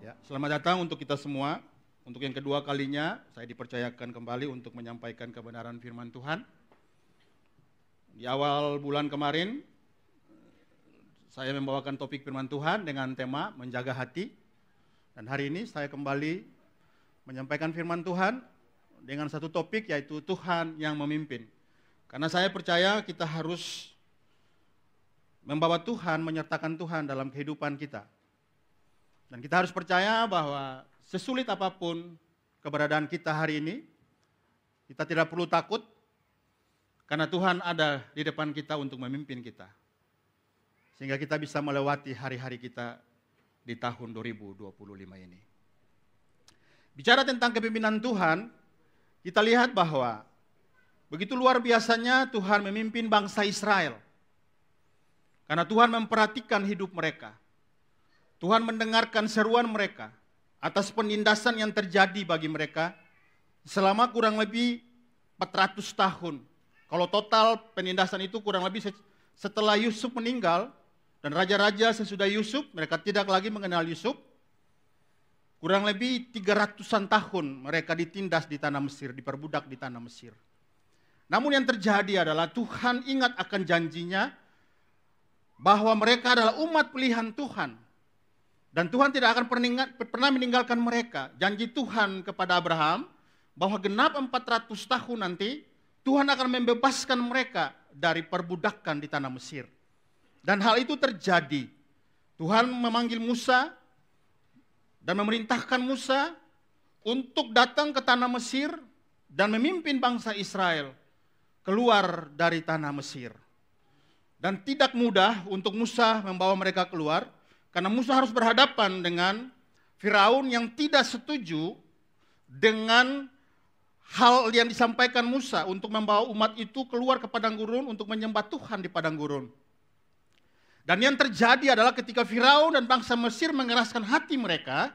Ya, selamat datang untuk kita semua. Untuk yang kedua kalinya, saya dipercayakan kembali untuk menyampaikan kebenaran firman Tuhan. Di awal bulan kemarin, saya membawakan topik firman Tuhan dengan tema menjaga hati. Dan hari ini saya kembali menyampaikan firman Tuhan dengan satu topik, yaitu Tuhan yang memimpin. Karena saya percaya kita harus membawa Tuhan, menyertakan Tuhan dalam kehidupan kita. Dan kita harus percaya bahwa sesulit apapun keberadaan kita hari ini, kita tidak perlu takut karena Tuhan ada di depan kita untuk memimpin kita. Sehingga kita bisa melewati hari-hari kita di tahun 2025 ini. Bicara tentang kepemimpinan Tuhan, kita lihat bahwa begitu luar biasanya Tuhan memimpin bangsa Israel. Karena Tuhan memperhatikan hidup mereka. Tuhan mendengarkan seruan mereka atas penindasan yang terjadi bagi mereka selama kurang lebih 400 tahun. Kalau total penindasan itu kurang lebih setelah Yusuf meninggal dan raja-raja sesudah Yusuf, mereka tidak lagi mengenal Yusuf. Kurang lebih 300-an tahun mereka ditindas di tanah Mesir, diperbudak di tanah Mesir. Namun yang terjadi adalah Tuhan ingat akan janjinya bahwa mereka adalah umat pilihan Tuhan. Dan Tuhan tidak akan pernah meninggalkan mereka. Janji Tuhan kepada Abraham bahwa genap 400 tahun nanti Tuhan akan membebaskan mereka dari perbudakan di tanah Mesir. Dan hal itu terjadi. Tuhan memanggil Musa dan memerintahkan Musa untuk datang ke tanah Mesir dan memimpin bangsa Israel keluar dari tanah Mesir. Dan tidak mudah untuk Musa membawa mereka keluar, karena Musa harus berhadapan dengan Firaun yang tidak setuju dengan hal yang disampaikan Musa untuk membawa umat itu keluar ke padang gurun untuk menyembah Tuhan di padang gurun. Dan yang terjadi adalah ketika Firaun dan bangsa Mesir mengeraskan hati mereka,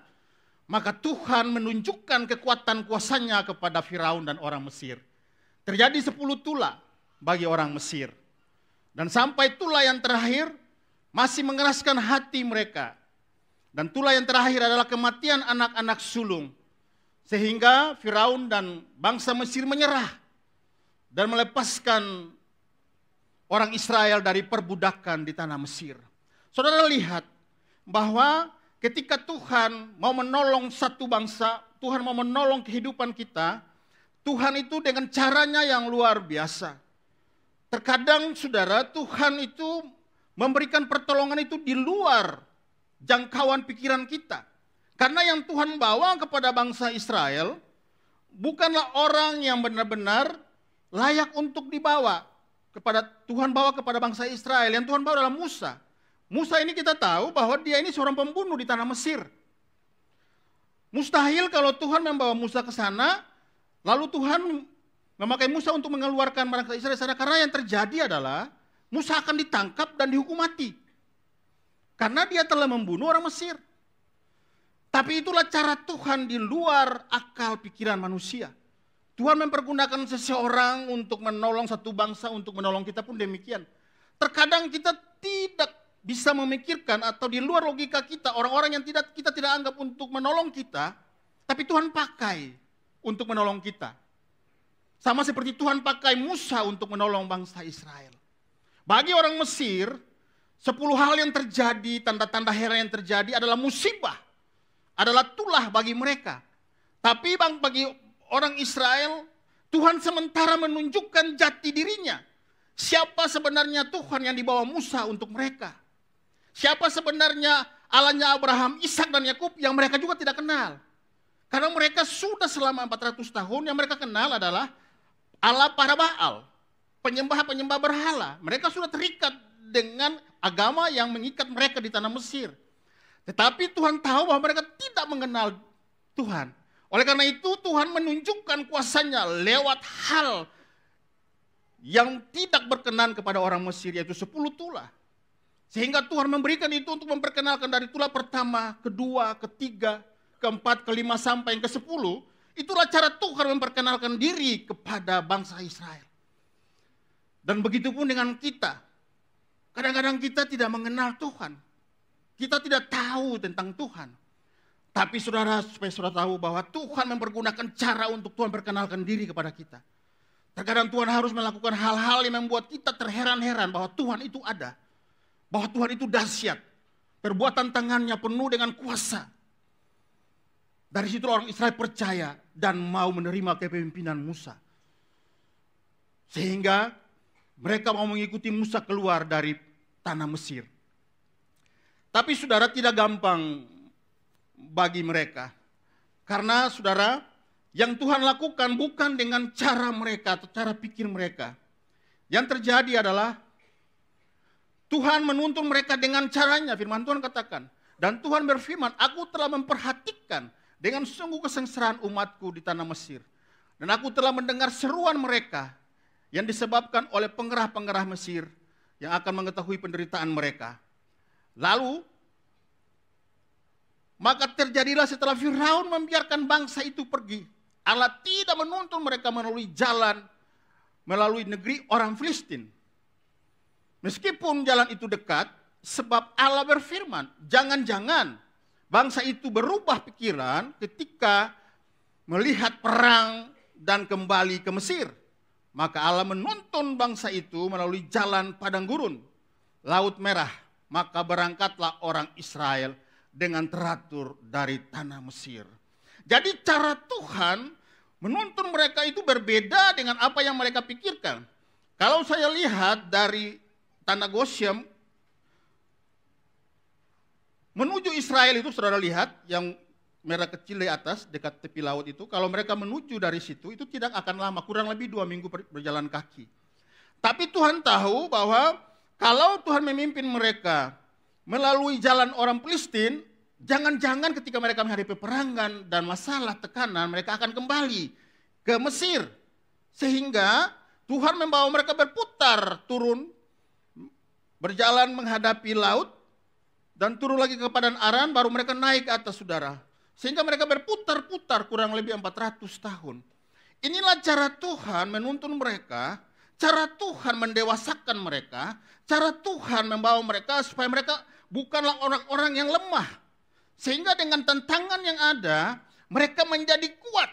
maka Tuhan menunjukkan kekuatan kuasanya kepada Firaun dan orang Mesir. Terjadi 10 tula bagi orang Mesir. Dan sampai tula yang terakhir masih mengeraskan hati mereka. Dan tula yang terakhir adalah kematian anak-anak sulung. Sehingga Firaun dan bangsa Mesir menyerah dan melepaskan orang Israel dari perbudakan di tanah Mesir. Saudara lihat bahwa ketika Tuhan mau menolong satu bangsa, Tuhan mau menolong kehidupan kita, Tuhan itu dengan caranya yang luar biasa. Terkadang saudara, Tuhan itu memberikan pertolongan itu di luar jangkauan pikiran kita. Karena yang Tuhan bawa kepada bangsa Israel bukanlah orang yang benar-benar layak untuk dibawa. Tuhan bawa kepada bangsa Israel. Yang Tuhan bawa adalah Musa. Musa ini kita tahu bahwa dia ini seorang pembunuh di tanah Mesir. Mustahil kalau Tuhan membawa Musa ke sana, lalu Tuhan memakai Musa untuk mengeluarkan bangsa Israel. Karena yang terjadi adalah Musa akan ditangkap dan dihukum mati. Karena dia telah membunuh orang Mesir. Tapi itulah cara Tuhan di luar akal pikiran manusia. Tuhan mempergunakan seseorang untuk menolong satu bangsa, untuk menolong kita pun demikian. Terkadang kita tidak bisa memikirkan atau di luar logika kita, orang-orang yang kita tidak anggap untuk menolong kita, tapi Tuhan pakai untuk menolong kita. Sama seperti Tuhan pakai Musa untuk menolong bangsa Israel. Bagi orang Mesir, 10 hal yang terjadi, tanda-tanda heran yang terjadi adalah musibah. Adalah tulah bagi mereka. Tapi bagi orang Israel, Tuhan sementara menunjukkan jati dirinya. Siapa sebenarnya Tuhan yang dibawa Musa untuk mereka? Siapa sebenarnya Allahnya Abraham, Ishak dan Yakub yang mereka juga tidak kenal? Karena mereka sudah selama 400 tahun yang mereka kenal adalah Allah para Baal. Penyembah-penyembah berhala. Mereka sudah terikat dengan agama yang mengikat mereka di tanah Mesir. Tetapi Tuhan tahu bahwa mereka tidak mengenal Tuhan. Oleh karena itu Tuhan menunjukkan kuasanya lewat hal yang tidak berkenan kepada orang Mesir, yaitu 10 tula. Sehingga Tuhan memberikan itu untuk memperkenalkan dari tula pertama, kedua, ketiga, keempat, kelima, sampai yang ke-10. Itulah cara Tuhan memperkenalkan diri kepada bangsa Israel. Dan begitu pun dengan kita. Kadang-kadang kita tidak mengenal Tuhan. Kita tidak tahu tentang Tuhan. Tapi saudara, supaya saudara tahu bahwa Tuhan mempergunakan cara untuk Tuhan perkenalkan diri kepada kita. Terkadang Tuhan harus melakukan hal-hal yang membuat kita terheran-heran bahwa Tuhan itu ada. Bahwa Tuhan itu dahsyat. Perbuatan tangannya penuh dengan kuasa. Dari situ orang Israel percaya dan mau menerima kepemimpinan Musa. Sehingga mereka mau mengikuti Musa keluar dari tanah Mesir. Tapi saudara, tidak gampang bagi mereka. Karena saudara, yang Tuhan lakukan bukan dengan cara mereka atau cara pikir mereka. Yang terjadi adalah Tuhan menuntun mereka dengan caranya. Firman Tuhan katakan, dan Tuhan berfirman, aku telah memperhatikan dengan sungguh kesengsaraan umatku di tanah Mesir. Dan aku telah mendengar seruan mereka yang disebabkan oleh pengerah-pengerah Mesir yang akan mengetahui penderitaan mereka. Lalu, maka terjadilah setelah Firaun membiarkan bangsa itu pergi. Allah tidak menuntun mereka melalui jalan, melalui negeri orang Filistin. Meskipun jalan itu dekat, sebab Allah berfirman, jangan-jangan bangsa itu berubah pikiran ketika melihat perang dan kembali ke Mesir. Maka Allah menuntun bangsa itu melalui jalan padang gurun, Laut Merah. Maka berangkatlah orang Israel dengan teratur dari tanah Mesir. Jadi cara Tuhan menuntun mereka itu berbeda dengan apa yang mereka pikirkan. Kalau saya lihat dari tanah Goshen menuju Israel itu, saudara lihat yang merah kecil di atas dekat tepi laut itu, kalau mereka menuju dari situ itu tidak akan lama, kurang lebih 2 minggu berjalan kaki. Tapi Tuhan tahu bahwa kalau Tuhan memimpin mereka melalui jalan orang Filistin, jangan-jangan ketika mereka menghadapi peperangan dan masalah tekanan, mereka akan kembali ke Mesir. Sehingga Tuhan membawa mereka berputar, turun, berjalan menghadapi laut, dan turun lagi ke padang Aram, baru mereka naik ke atas, saudara. Sehingga mereka berputar-putar kurang lebih 400 tahun. Inilah cara Tuhan menuntun mereka, cara Tuhan mendewasakan mereka, cara Tuhan membawa mereka supaya mereka bukanlah orang-orang yang lemah. Sehingga dengan tantangan yang ada, mereka menjadi kuat.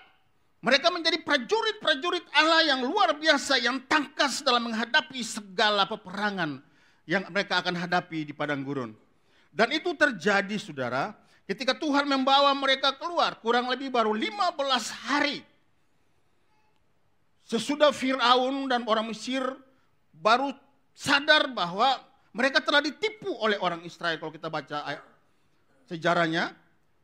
Mereka menjadi prajurit-prajurit Allah yang luar biasa, yang tangkas dalam menghadapi segala peperangan yang mereka akan hadapi di padang gurun. Dan itu terjadi, saudara, ketika Tuhan membawa mereka keluar, kurang lebih baru 15 hari. Sesudah Firaun dan orang Mesir baru sadar bahwa mereka telah ditipu oleh orang Israel. Kalau kita baca sejarahnya,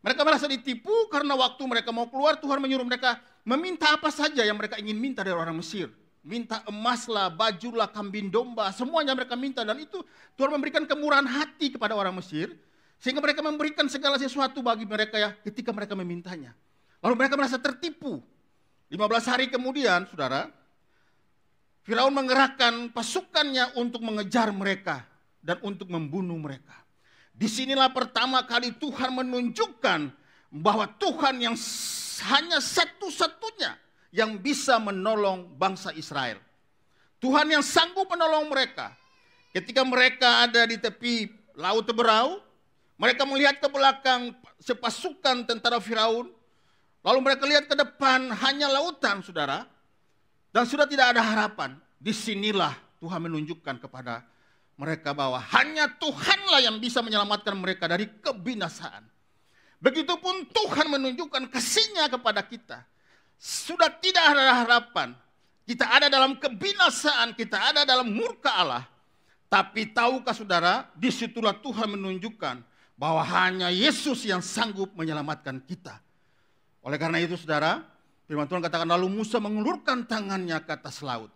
mereka merasa ditipu karena waktu mereka mau keluar, Tuhan menyuruh mereka meminta apa saja yang mereka ingin minta dari orang Mesir. Minta emas lah, baju lah, kambing domba, semuanya mereka minta. Dan itu Tuhan memberikan kemurahan hati kepada orang Mesir, sehingga mereka memberikan segala sesuatu bagi mereka ya ketika mereka memintanya. Lalu mereka merasa tertipu. 15 hari kemudian, saudara, Firaun mengerahkan pasukannya untuk mengejar mereka dan untuk membunuh mereka. Disinilah pertama kali Tuhan menunjukkan bahwa Tuhan yang hanya satu-satunya yang bisa menolong bangsa Israel. Tuhan yang sanggup menolong mereka. Ketika mereka ada di tepi Laut Teberau, mereka melihat ke belakang sepasukan tentara Firaun. Lalu mereka lihat ke depan hanya lautan, saudara. Dan sudah tidak ada harapan. Disinilah Tuhan menunjukkan kepada mereka bahwa hanya Tuhanlah yang bisa menyelamatkan mereka dari kebinasaan. Begitupun Tuhan menunjukkan kasih-Nya kepada kita. Sudah tidak ada harapan. Kita ada dalam kebinasaan, kita ada dalam murka Allah. Tapi tahukah saudara, disitulah Tuhan menunjukkan bahwa hanya Yesus yang sanggup menyelamatkan kita. Oleh karena itu saudara, firman Tuhan katakan, lalu Musa mengulurkan tangannya ke atas laut.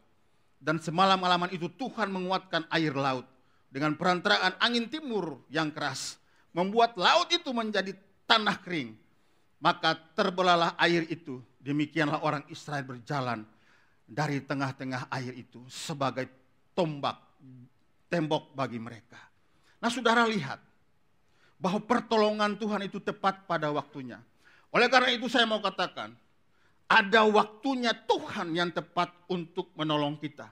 Dan semalam-malaman itu Tuhan menguatkan air laut. Dengan perantaraan angin timur yang keras. Membuat laut itu menjadi tanah kering. Maka terbelahlah air itu. Demikianlah orang Israel berjalan dari tengah-tengah air itu. Sebagai tembok bagi mereka. Nah saudara lihat. Bahwa pertolongan Tuhan itu tepat pada waktunya. Oleh karena itu saya mau katakan. Ada waktunya Tuhan yang tepat untuk menolong kita.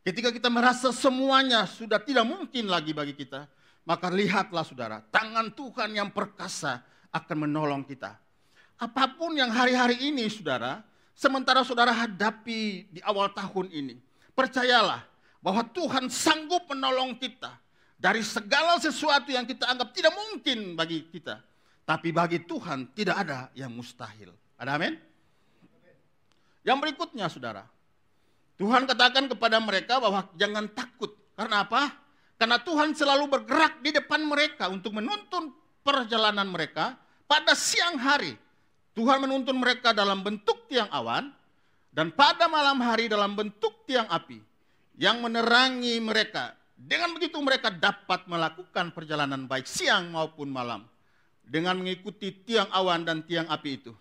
Ketika kita merasa semuanya sudah tidak mungkin lagi bagi kita, maka lihatlah saudara, tangan Tuhan yang perkasa akan menolong kita. Apapun yang hari-hari ini saudara, sementara saudara hadapi di awal tahun ini, percayalah bahwa Tuhan sanggup menolong kita dari segala sesuatu yang kita anggap tidak mungkin bagi kita. Tapi bagi Tuhan tidak ada yang mustahil. Ada amin? Yang berikutnya saudara, Tuhan katakan kepada mereka bahwa jangan takut. Karena apa? Karena Tuhan selalu bergerak di depan mereka untuk menuntun perjalanan mereka pada siang hari. Tuhan menuntun mereka dalam bentuk tiang awan dan pada malam hari dalam bentuk tiang api yang menerangi mereka. Dengan begitu mereka dapat melakukan perjalanan baik siang maupun malam dengan mengikuti tiang awan dan tiang api itu.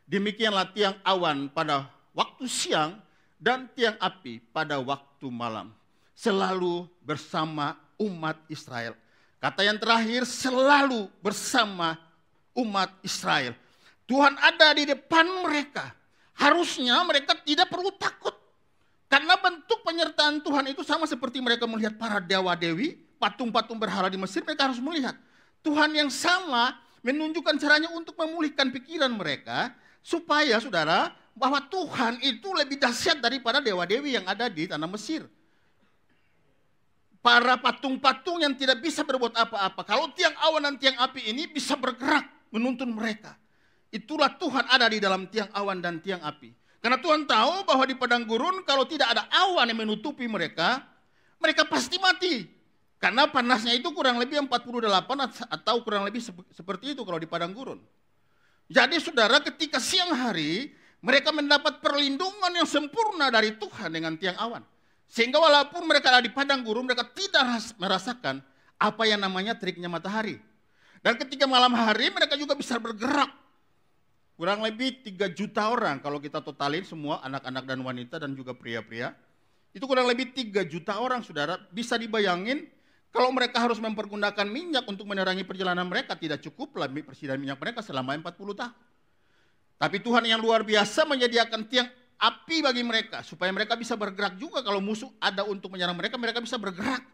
Demikianlah tiang awan pada waktu siang dan tiang api pada waktu malam selalu bersama umat Israel. Kata yang terakhir, selalu bersama umat Israel. Tuhan ada di depan mereka. Harusnya mereka tidak perlu takut. Karena bentuk penyertaan Tuhan itu sama seperti mereka melihat para dewa-dewi, patung-patung berhala di Mesir, mereka harus melihat. Tuhan yang sama menunjukkan caranya untuk memulihkan pikiran mereka, supaya saudara, bahwa Tuhan itu lebih dahsyat daripada dewa-dewi yang ada di tanah Mesir. Para patung-patung yang tidak bisa berbuat apa-apa. Kalau tiang awan dan tiang api ini bisa bergerak menuntun mereka. Itulah Tuhan ada di dalam tiang awan dan tiang api. Karena Tuhan tahu bahwa di padang gurun kalau tidak ada awan yang menutupi mereka, mereka pasti mati. Karena panasnya itu kurang lebih 48 atau kurang lebih seperti itu kalau di padang gurun. Jadi saudara, ketika siang hari mereka mendapat perlindungan yang sempurna dari Tuhan dengan tiang awan. Sehingga walaupun mereka ada di padang gurun, mereka tidak merasakan apa yang namanya teriknya matahari. Dan ketika malam hari mereka juga bisa bergerak. Kurang lebih 3 juta orang kalau kita totalin semua anak-anak dan wanita dan juga pria-pria. Itu kurang lebih 3 juta orang saudara. Bisa dibayangin kalau mereka harus mempergunakan minyak untuk menerangi perjalanan mereka, tidak cukup lah persediaan minyak mereka selama 40 tahun. Tapi Tuhan yang luar biasa menyediakan tiang api bagi mereka supaya mereka bisa bergerak juga kalau musuh ada untuk menyerang mereka, mereka bisa bergerak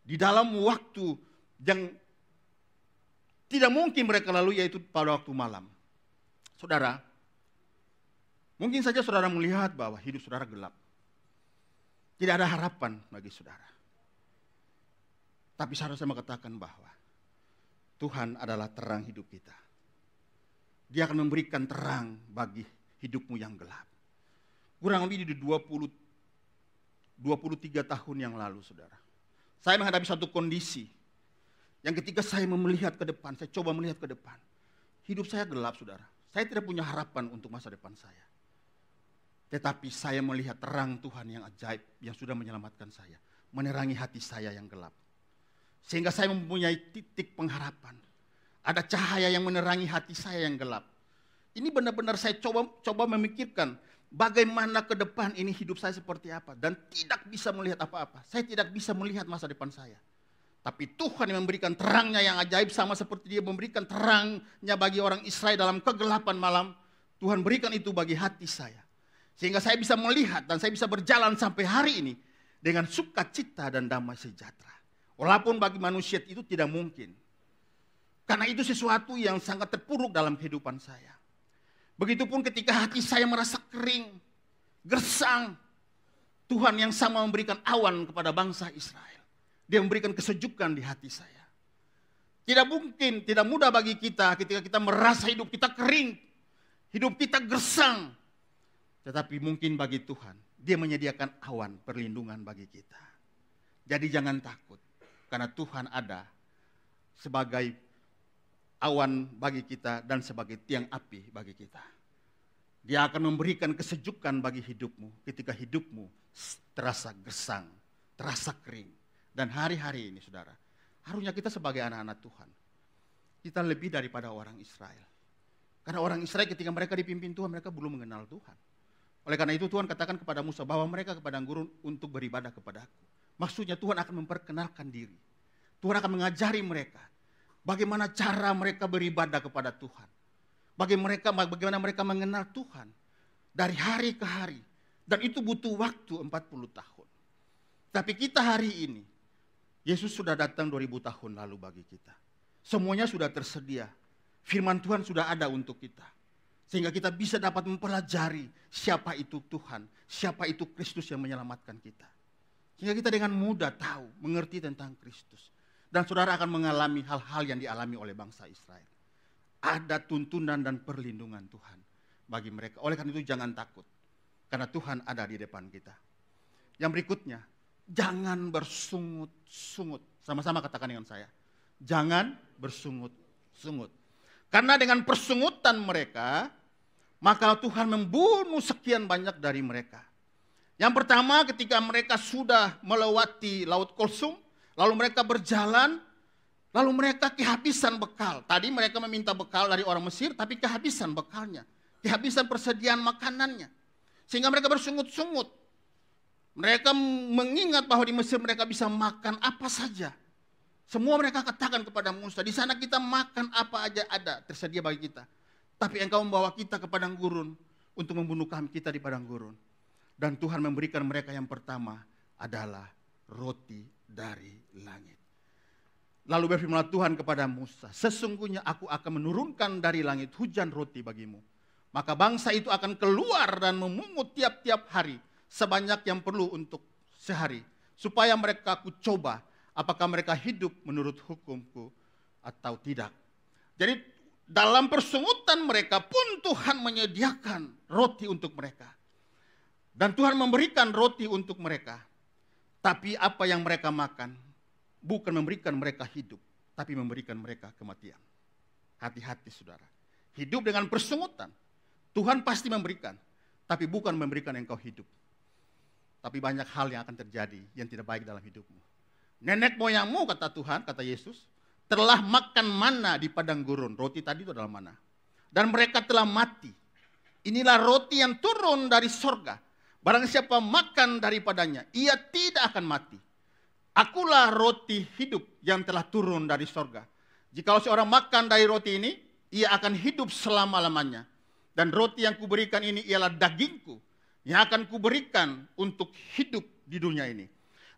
di dalam waktu yang tidak mungkin mereka lalui, yaitu pada waktu malam. Saudara, mungkin saja saudara melihat bahwa hidup saudara gelap. Tidak ada harapan bagi saudara. Tapi saya mau katakan bahwa Tuhan adalah terang hidup kita. Dia akan memberikan terang bagi hidupmu yang gelap. Kurang lebih di 23 tahun yang lalu saudara. Saya menghadapi satu kondisi yang ketika saya melihat ke depan, saya coba melihat ke depan. Hidup saya gelap saudara. Saya tidak punya harapan untuk masa depan saya. Tetapi saya melihat terang Tuhan yang ajaib yang sudah menyelamatkan saya. Menerangi hati saya yang gelap. Sehingga saya mempunyai titik pengharapan. Ada cahaya yang menerangi hati saya yang gelap. Ini benar-benar saya coba memikirkan bagaimana ke depan ini hidup saya seperti apa. Dan tidak bisa melihat apa-apa. Saya tidak bisa melihat masa depan saya. Tapi Tuhan yang memberikan terangnya yang ajaib, sama seperti dia memberikan terangnya bagi orang Israel dalam kegelapan malam. Tuhan berikan itu bagi hati saya. Sehingga saya bisa melihat dan saya bisa berjalan sampai hari ini dengan sukacita dan damai sejahtera. Walaupun bagi manusia itu tidak mungkin. Karena itu sesuatu yang sangat terpuruk dalam kehidupan saya. Begitupun ketika hati saya merasa kering, gersang. Tuhan yang sama memberikan awan kepada bangsa Israel. Dia memberikan kesejukan di hati saya. Tidak mungkin, tidak mudah bagi kita ketika kita merasa hidup kita kering. Hidup kita gersang. Tetapi mungkin bagi Tuhan, dia menyediakan awan perlindungan bagi kita. Jadi jangan takut. Karena Tuhan ada sebagai awan bagi kita dan sebagai tiang api bagi kita. Dia akan memberikan kesejukan bagi hidupmu ketika hidupmu terasa gersang, terasa kering. Dan hari-hari ini saudara, harusnya kita sebagai anak-anak Tuhan, kita lebih daripada orang Israel. Karena orang Israel ketika mereka dipimpin Tuhan, mereka belum mengenal Tuhan. Oleh karena itu Tuhan katakan kepada Musa bahwa mereka ke padang gurun untuk beribadah kepadaku. Maksudnya Tuhan akan memperkenalkan diri. Tuhan akan mengajari mereka bagaimana cara mereka beribadah kepada Tuhan. Bagaimana mereka mengenal Tuhan dari hari ke hari. Dan itu butuh waktu 40 tahun. Tapi kita hari ini, Yesus sudah datang 2000 tahun lalu bagi kita. Semuanya sudah tersedia. firman Tuhan sudah ada untuk kita. Sehingga kita bisa dapat mempelajari siapa itu Tuhan, siapa itu Kristus yang menyelamatkan kita. Sehingga kita dengan mudah tahu, mengerti tentang Kristus. Dan saudara akan mengalami hal-hal yang dialami oleh bangsa Israel. Ada tuntunan dan perlindungan Tuhan bagi mereka. Oleh karena itu jangan takut. Karena Tuhan ada di depan kita. Yang berikutnya, jangan bersungut-sungut. Sama-sama katakan dengan saya. Jangan bersungut-sungut. Karena dengan persungutan mereka, maka Tuhan membunuh sekian banyak dari mereka. Yang pertama ketika mereka sudah melewati Laut Kulsum, lalu mereka berjalan, lalu mereka kehabisan bekal. Tadi mereka meminta bekal dari orang Mesir, tapi kehabisan bekalnya. Kehabisan persediaan makanannya. Sehingga mereka bersungut-sungut. Mereka mengingat bahwa di Mesir mereka bisa makan apa saja. Semua mereka katakan kepada Musa, di sana kita makan apa aja ada, tersedia bagi kita. Tapi engkau membawa kita ke padang gurun untuk membunuh kami kita di padang gurun. Dan Tuhan memberikan mereka yang pertama adalah roti dari langit. Lalu berfirmanlah Tuhan kepada Musa, sesungguhnya aku akan menurunkan dari langit hujan roti bagimu. Maka bangsa itu akan keluar dan memungut tiap-tiap hari sebanyak yang perlu untuk sehari. Supaya mereka aku coba apakah mereka hidup menurut hukumku atau tidak. Jadi dalam persungutan mereka pun Tuhan menyediakan roti untuk mereka. Dan Tuhan memberikan roti untuk mereka. Tapi apa yang mereka makan bukan memberikan mereka hidup, tapi memberikan mereka kematian. Hati-hati saudara. Hidup dengan persungutan. Tuhan pasti memberikan, tapi bukan memberikan engkau hidup. Tapi banyak hal yang akan terjadi yang tidak baik dalam hidupmu. Nenek moyangmu, kata Tuhan, kata Yesus, telah makan mana di padang gurun. Roti tadi itu adalah mana. Dan mereka telah mati. Inilah roti yang turun dari sorga. Barang siapa makan daripadanya, ia tidak akan mati. Akulah roti hidup yang telah turun dari sorga. Jikalau seorang makan dari roti ini, ia akan hidup selama-lamanya. Dan roti yang kuberikan ini ialah dagingku, yang akan kuberikan untuk hidup di dunia ini.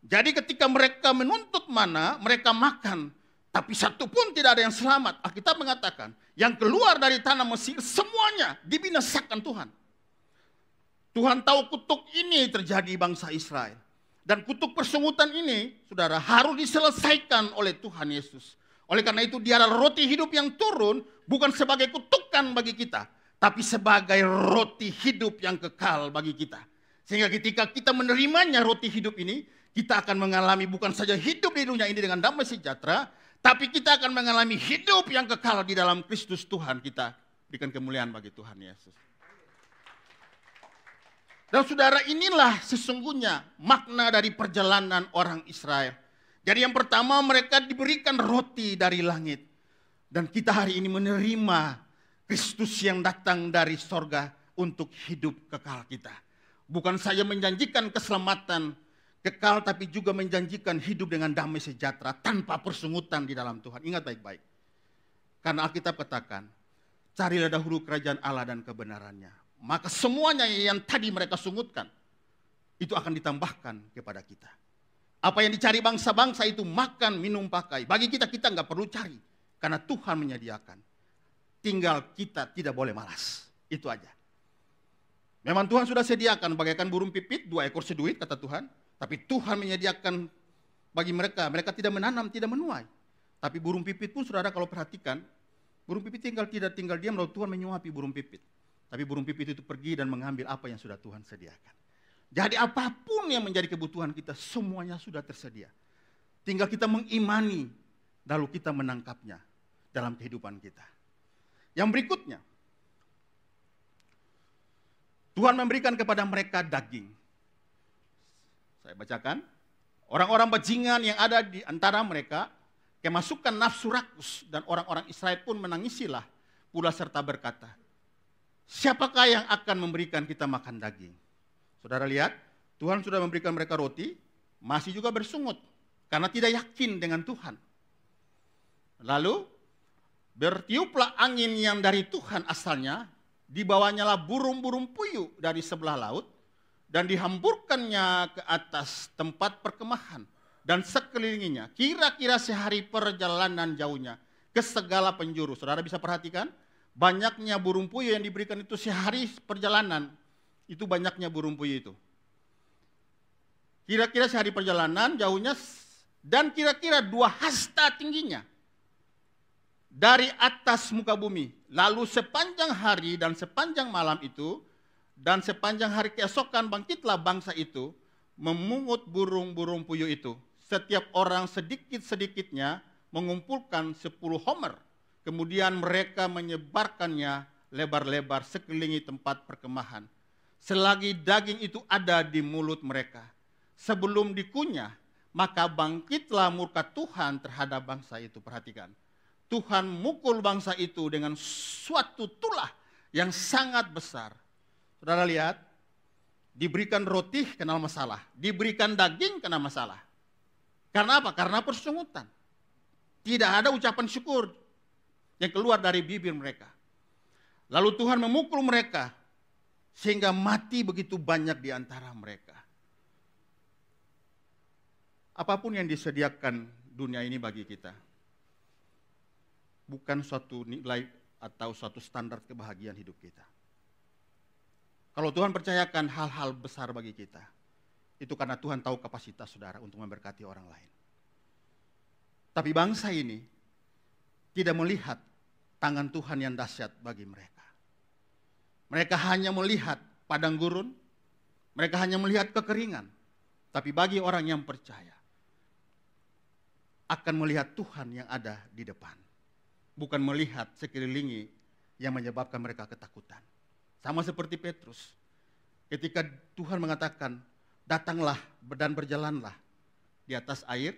Jadi ketika mereka menuntut mana, mereka makan. Tapi satu pun tidak ada yang selamat. Alkitab mengatakan, yang keluar dari tanah Mesir semuanya dibinasakan Tuhan. Tuhan tahu kutuk ini terjadi bangsa Israel. Dan kutuk persungutan ini, saudara, harus diselesaikan oleh Tuhan Yesus. Oleh karena itu dia adalah roti hidup yang turun, bukan sebagai kutukan bagi kita, tapi sebagai roti hidup yang kekal bagi kita. Sehingga ketika kita menerimanya roti hidup ini, kita akan mengalami bukan saja hidup di dunia ini dengan damai sejahtera, tapi kita akan mengalami hidup yang kekal di dalam Kristus Tuhan kita. Berikan kemuliaan bagi Tuhan Yesus. Dan saudara, inilah sesungguhnya makna dari perjalanan orang Israel. Jadi yang pertama mereka diberikan roti dari langit. Dan kita hari ini menerima Kristus yang datang dari sorga untuk hidup kekal kita. Bukan saja menjanjikan keselamatan kekal, tapi juga menjanjikan hidup dengan damai sejahtera tanpa persungutan di dalam Tuhan. Ingat baik-baik. Karena Alkitab katakan, carilah dahulu kerajaan Allah dan kebenarannya. Maka semuanya yang tadi mereka sungutkan, itu akan ditambahkan kepada kita. Apa yang dicari bangsa-bangsa itu makan, minum, pakai. Bagi kita, kita nggak perlu cari. Karena Tuhan menyediakan. Tinggal kita tidak boleh malas. Itu aja. Memang Tuhan sudah sediakan bagaikan burung pipit, 2 ekor seduit kata Tuhan. Tapi Tuhan menyediakan bagi mereka. Mereka tidak menanam, tidak menuai. Tapi burung pipit pun saudara kalau perhatikan, burung pipit tidak tinggal diam lalu Tuhan menyuapi burung pipit. Tapi burung pipit itu pergi dan mengambil apa yang sudah Tuhan sediakan. Jadi apapun yang menjadi kebutuhan kita, semuanya sudah tersedia. Tinggal kita mengimani, lalu kita menangkapnya dalam kehidupan kita. Yang berikutnya, Tuhan memberikan kepada mereka daging. Saya bacakan, orang-orang bajingan yang ada di antara mereka kemasukan nafsu rakus dan orang-orang Israel pun menangisilah pula serta berkata, siapakah yang akan memberikan kita makan daging? Saudara lihat, Tuhan sudah memberikan mereka roti, masih juga bersungut karena tidak yakin dengan Tuhan. Lalu bertiuplah angin yang dari Tuhan asalnya, dibawanyalah burung-burung puyuh dari sebelah laut, dan dihamburkannya ke atas tempat perkemahan dan sekelilinginya. Kira-kira sehari perjalanan jauhnya ke segala penjuru. Saudara bisa perhatikan, banyaknya burung puyuh yang diberikan itu sehari perjalanan, itu banyaknya burung puyuh itu. Kira-kira sehari perjalanan jauhnya, dan kira-kira 2 hasta tingginya dari atas muka bumi. Lalu sepanjang hari dan sepanjang malam itu, dan sepanjang hari keesokan bangkitlah bangsa itu, memungut burung-burung puyuh itu. Setiap orang sedikit-sedikitnya mengumpulkan 10 homer. Kemudian mereka menyebarkannya lebar-lebar sekelilingi tempat perkemahan. Selagi daging itu ada di mulut mereka. Sebelum dikunyah, maka bangkitlah murka Tuhan terhadap bangsa itu. Perhatikan, Tuhan mukul bangsa itu dengan suatu tulah yang sangat besar. Saudara lihat, diberikan roti kena masalah, diberikan daging kena masalah. Karena apa? Karena persungutan. Tidak ada ucapan syukur yang keluar dari bibir mereka. Lalu Tuhan memukul mereka sehingga mati begitu banyak di antara mereka. Apapun yang disediakan dunia ini bagi kita, bukan suatu nilai atau suatu standar kebahagiaan hidup kita. Kalau Tuhan percayakan hal-hal besar bagi kita, itu karena Tuhan tahu kapasitas saudara untuk memberkati orang lain. Tapi bangsa ini tidak melihat tangan Tuhan yang dahsyat bagi mereka. Mereka hanya melihat padang gurun, mereka hanya melihat kekeringan. Tapi bagi orang yang percaya, akan melihat Tuhan yang ada di depan. Bukan melihat sekelilingi yang menyebabkan mereka ketakutan. Sama seperti Petrus. Ketika Tuhan mengatakan, datanglah dan berjalanlah di atas air.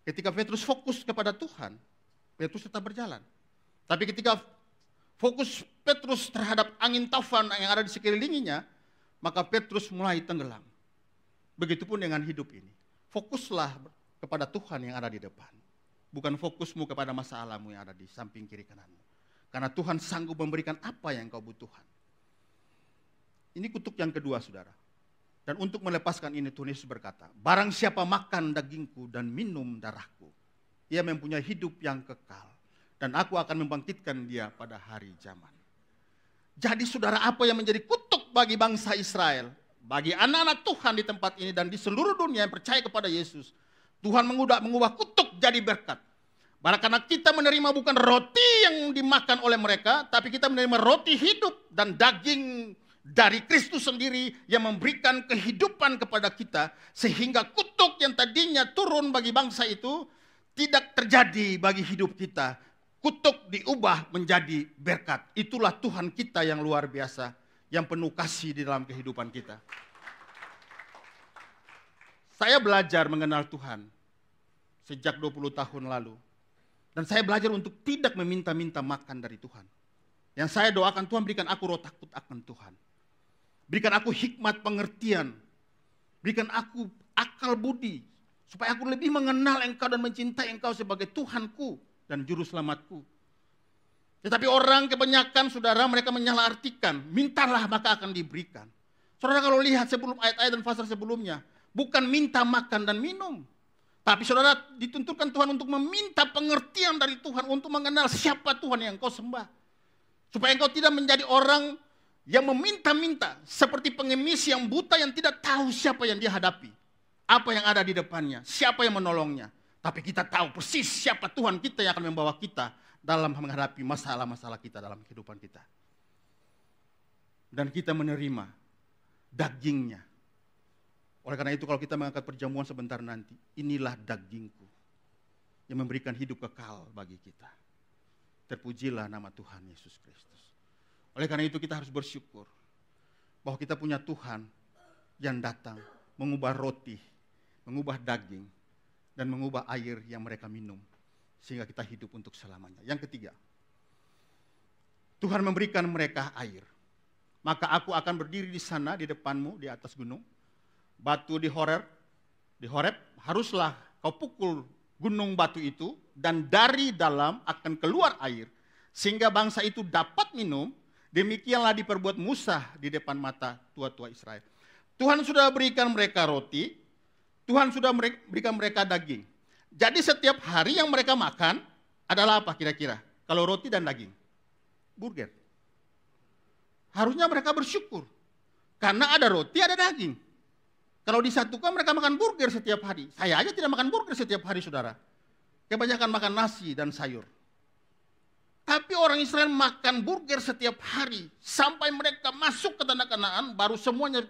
Ketika Petrus fokus kepada Tuhan, Petrus tetap berjalan. Tapi ketika fokus Petrus terhadap angin taufan yang ada di sekelilinginya, maka Petrus mulai tenggelam. Begitupun dengan hidup ini. Fokuslah kepada Tuhan yang ada di depan. Bukan fokusmu kepada masalahmu yang ada di samping kiri kananmu. Karena Tuhan sanggup memberikan apa yang kau butuhkan. Ini kutuk yang kedua, saudara. Dan untuk melepaskan ini Tuhan Yesus berkata, barang siapa makan dagingku dan minum darahku, ia mempunyai hidup yang kekal. Dan aku akan membangkitkan dia pada hari zaman. Jadi saudara, apa yang menjadi kutuk bagi bangsa Israel, bagi anak-anak Tuhan di tempat ini dan di seluruh dunia yang percaya kepada Yesus, Tuhan mengubah kutuk jadi berkat. Karena kita menerima bukan roti yang dimakan oleh mereka, tapi kita menerima roti hidup dan daging dari Kristus sendiri yang memberikan kehidupan kepada kita. Sehingga kutuk yang tadinya turun bagi bangsa itu tidak terjadi bagi hidup kita. Kutuk diubah menjadi berkat. Itulah Tuhan kita yang luar biasa, yang penuh kasih di dalam kehidupan kita. Saya belajar mengenal Tuhan sejak 20 tahun lalu. Dan saya belajar untuk tidak meminta-minta makan dari Tuhan. Yang saya doakan, Tuhan berikan aku roh takut akan Tuhan. Berikan aku hikmat pengertian. Berikan aku akal budi. Supaya aku lebih mengenal Engkau dan mencintai Engkau sebagai Tuhanku dan Juru Selamatku. Tetapi orang kebanyakan, saudara, mereka menyalahartikan. Mintalah maka akan diberikan. Saudara kalau lihat sebelum ayat-ayat dan pasal sebelumnya, bukan minta makan dan minum. Tapi saudara dituntutkan Tuhan untuk meminta pengertian dari Tuhan. Untuk mengenal siapa Tuhan yang engkau sembah. Supaya engkau tidak menjadi orang yang meminta-minta. Seperti pengemis yang buta yang tidak tahu siapa yang dia hadapi. Apa yang ada di depannya. Siapa yang menolongnya. Tapi kita tahu persis siapa Tuhan kita yang akan membawa kita dalam menghadapi masalah-masalah kita dalam kehidupan kita. Dan kita menerima dagingnya. Oleh karena itu kalau kita mengangkat perjamuan sebentar nanti, inilah dagingku yang memberikan hidup kekal bagi kita. Terpujilah nama Tuhan Yesus Kristus. Oleh karena itu kita harus bersyukur bahwa kita punya Tuhan yang datang mengubah roti, mengubah daging, dan mengubah air yang mereka minum. Sehingga kita hidup untuk selamanya. Yang ketiga, Tuhan memberikan mereka air. Maka aku akan berdiri di sana di depanmu di atas gunung. Batu di Horeb haruslah kau pukul gunung batu itu dan dari dalam akan keluar air sehingga bangsa itu dapat minum. Demikianlah diperbuat Musa di depan mata tua-tua Israel. Tuhan sudah berikan mereka roti, Tuhan sudah berikan mereka daging. Jadi setiap hari yang mereka makan adalah apa kira-kira? Kalau roti dan daging? Burger. Harusnya mereka bersyukur. Karena ada roti, ada daging. Kalau disatukan mereka makan burger setiap hari. Saya aja tidak makan burger setiap hari, saudara. Kebanyakan makan nasi dan sayur. Tapi orang Israel makan burger setiap hari. Sampai mereka masuk ke tanah Kanaan, baru semuanya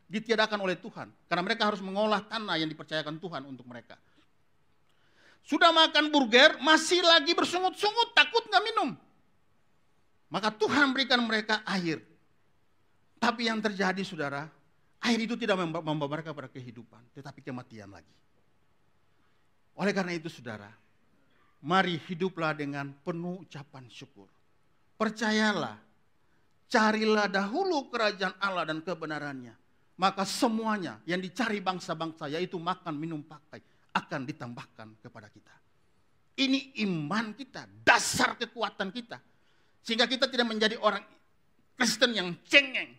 ditiadakan oleh Tuhan. Karena mereka harus mengolah tanah yang dipercayakan Tuhan untuk mereka. Sudah makan burger, masih lagi bersungut-sungut, takut nggak minum. Maka Tuhan berikan mereka air. Tapi yang terjadi, saudara, air itu tidak membawa mereka pada kehidupan, tetapi kematian lagi. Oleh karena itu, saudara, mari hiduplah dengan penuh ucapan syukur. Percayalah, carilah dahulu kerajaan Allah dan kebenarannya. Maka semuanya yang dicari bangsa-bangsa, yaitu makan, minum, pakai, akan ditambahkan kepada kita. Ini iman kita, dasar kekuatan kita. Sehingga kita tidak menjadi orang Kristen yang cengeng.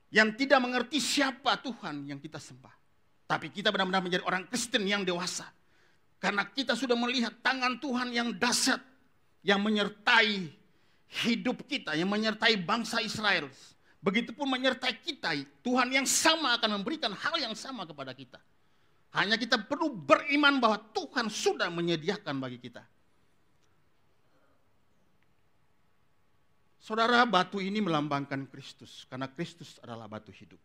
Yang tidak mengerti siapa Tuhan yang kita sembah. Tapi kita benar-benar menjadi orang Kristen yang dewasa. Karena kita sudah melihat tangan Tuhan yang dahsyat. Yang menyertai hidup kita, yang menyertai bangsa Israel. Begitupun menyertai kita, Tuhan yang sama akan memberikan hal yang sama kepada kita. Hanya kita perlu beriman bahwa Tuhan sudah menyediakan bagi kita. Saudara, batu ini melambangkan Kristus, karena Kristus adalah batu hidup.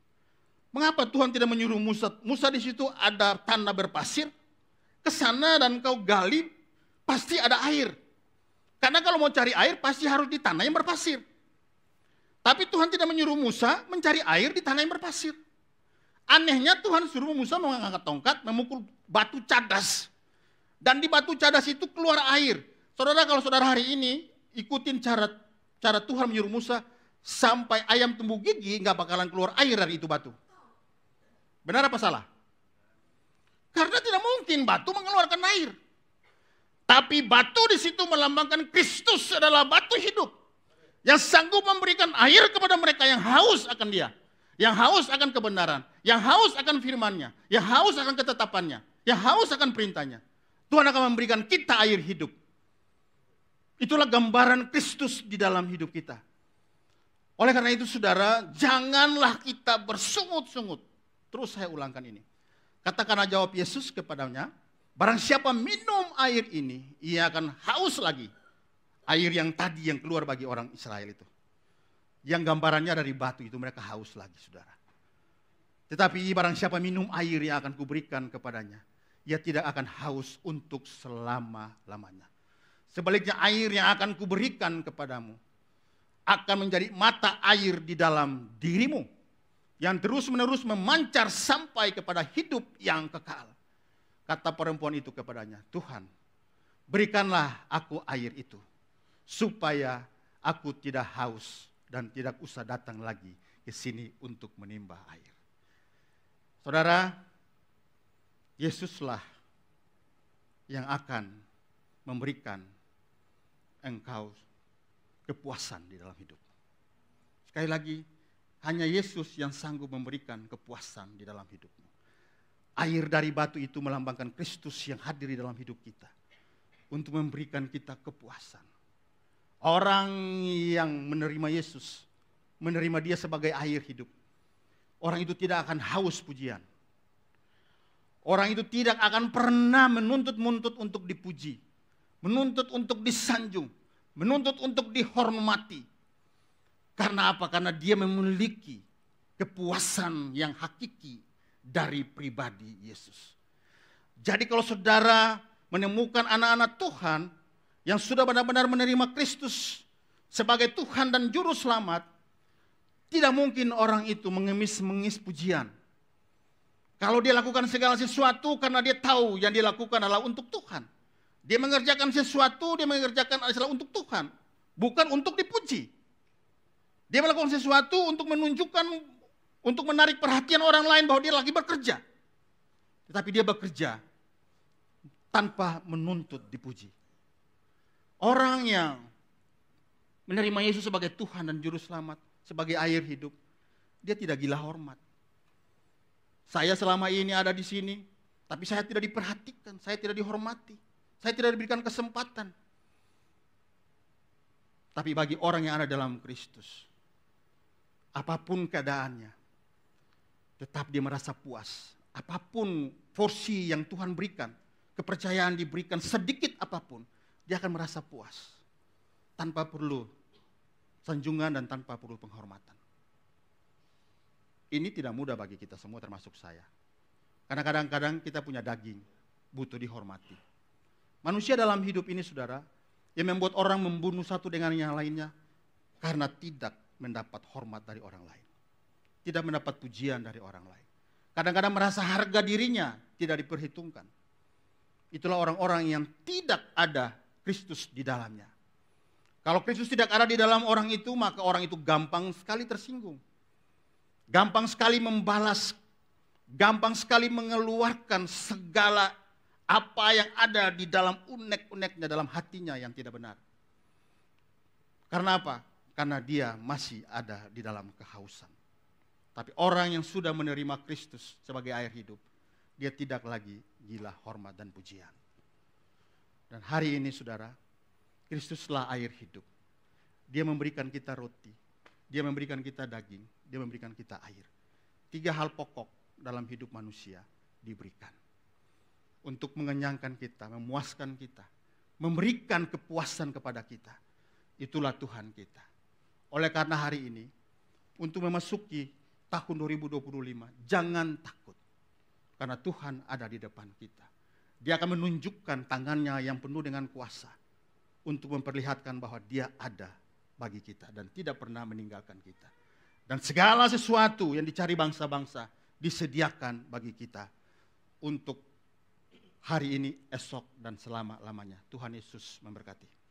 Mengapa Tuhan tidak menyuruh Musa? Musa di situ ada tanah berpasir, ke sana dan kau gali, pasti ada air. Karena kalau mau cari air, pasti harus di tanah yang berpasir. Tapi Tuhan tidak menyuruh Musa mencari air di tanah yang berpasir. Anehnya Tuhan suruh Musa mengangkat tongkat, memukul batu cadas. Dan di batu cadas itu keluar air. Saudara, kalau saudara hari ini ikutin cara Tuhan menyuruh Musa, sampai ayam tumbuh gigi nggak bakalan keluar air dari itu batu. Benar apa salah? Karena tidak mungkin batu mengeluarkan air. Tapi batu di situ melambangkan Kristus adalah batu hidup. Yang sanggup memberikan air kepada mereka yang haus akan Dia. Yang haus akan kebenaran. Yang haus akan firman-Nya. Yang haus akan ketetapannya. Yang haus akan perintahnya. Tuhan akan memberikan kita air hidup. Itulah gambaran Kristus di dalam hidup kita. Oleh karena itu, saudara, janganlah kita bersungut-sungut. Terus saya ulangkan ini. Katakanlah jawab Yesus kepadanya, barang siapa minum air ini, ia akan haus lagi. Air yang tadi yang keluar bagi orang Israel itu. Yang gambarannya dari batu itu mereka haus lagi, saudara. Tetapi barang siapa minum air yang akan kuberikan kepadanya, ia tidak akan haus untuk selama-lamanya. Sebaliknya air yang akan kuberikan kepadamu akan menjadi mata air di dalam dirimu. Yang terus-menerus memancar sampai kepada hidup yang kekal. Kata perempuan itu kepadanya, Tuhan, berikanlah aku air itu. Supaya aku tidak haus dan tidak usah datang lagi ke sini untuk menimba air. Saudara, Yesuslah yang akan memberikan engkau kepuasan di dalam hidup. Sekali lagi, hanya Yesus yang sanggup memberikan kepuasan di dalam hidupmu. Air dari batu itu melambangkan Kristus yang hadir di dalam hidup kita. Untuk memberikan kita kepuasan. Orang yang menerima Yesus, menerima Dia sebagai air hidup. Orang itu tidak akan haus pujian. Orang itu tidak akan pernah menuntut-nuntut untuk dipuji. Menuntut untuk disanjung. Menuntut untuk dihormati. Karena apa? Karena dia memiliki kepuasan yang hakiki dari pribadi Yesus. Jadi kalau saudara menemukan anak-anak Tuhan yang sudah benar-benar menerima Kristus sebagai Tuhan dan Juru Selamat, tidak mungkin orang itu mengemis-mengis pujian. Kalau dia lakukan segala sesuatu karena dia tahu yang dia lakukan adalah untuk Tuhan. Dia mengerjakan sesuatu, dia mengerjakan adalah untuk Tuhan. Bukan untuk dipuji. Dia melakukan sesuatu untuk menunjukkan, untuk menarik perhatian orang lain bahwa dia lagi bekerja. Tetapi dia bekerja tanpa menuntut dipuji. Orang yang menerima Yesus sebagai Tuhan dan Juru Selamat, sebagai air hidup, dia tidak gila hormat. Saya selama ini ada di sini, tapi saya tidak diperhatikan, saya tidak dihormati. Saya tidak diberikan kesempatan. Tapi bagi orang yang ada dalam Kristus, apapun keadaannya, tetap dia merasa puas. Apapun porsi yang Tuhan berikan, kepercayaan diberikan sedikit apapun, dia akan merasa puas. Tanpa perlu sanjungan dan tanpa perlu penghormatan. Ini tidak mudah bagi kita semua termasuk saya. Karena kadang-kadang kita punya daging, butuh dihormati. Manusia dalam hidup ini saudara, yang membuat orang membunuh satu dengan yang lainnya, karena tidak mendapat hormat dari orang lain. Tidak mendapat pujian dari orang lain. Kadang-kadang merasa harga dirinya tidak diperhitungkan. Itulah orang-orang yang tidak ada Kristus di dalamnya. Kalau Kristus tidak ada di dalam orang itu, maka orang itu gampang sekali tersinggung. Gampang sekali membalas, gampang sekali mengeluarkan segala apa yang ada di dalam unek-uneknya, dalam hatinya yang tidak benar. Karena apa? Karena dia masih ada di dalam kehausan. Tapi orang yang sudah menerima Kristus sebagai air hidup, dia tidak lagi gila hormat dan pujian. Dan hari ini saudara, Kristuslah air hidup. Dia memberikan kita roti, dia memberikan kita daging, dia memberikan kita air. 3 hal pokok dalam hidup manusia diberikan. Untuk mengenyangkan kita, memuaskan kita, memberikan kepuasan kepada kita. Itulah Tuhan kita. Oleh karena hari ini, untuk memasuki tahun 2025, jangan takut. Karena Tuhan ada di depan kita. Dia akan menunjukkan tangannya yang penuh dengan kuasa untuk memperlihatkan bahwa dia ada bagi kita dan tidak pernah meninggalkan kita. Dan segala sesuatu yang dicari bangsa-bangsa disediakan bagi kita untuk hari ini, esok, dan selama-lamanya. Tuhan Yesus memberkati.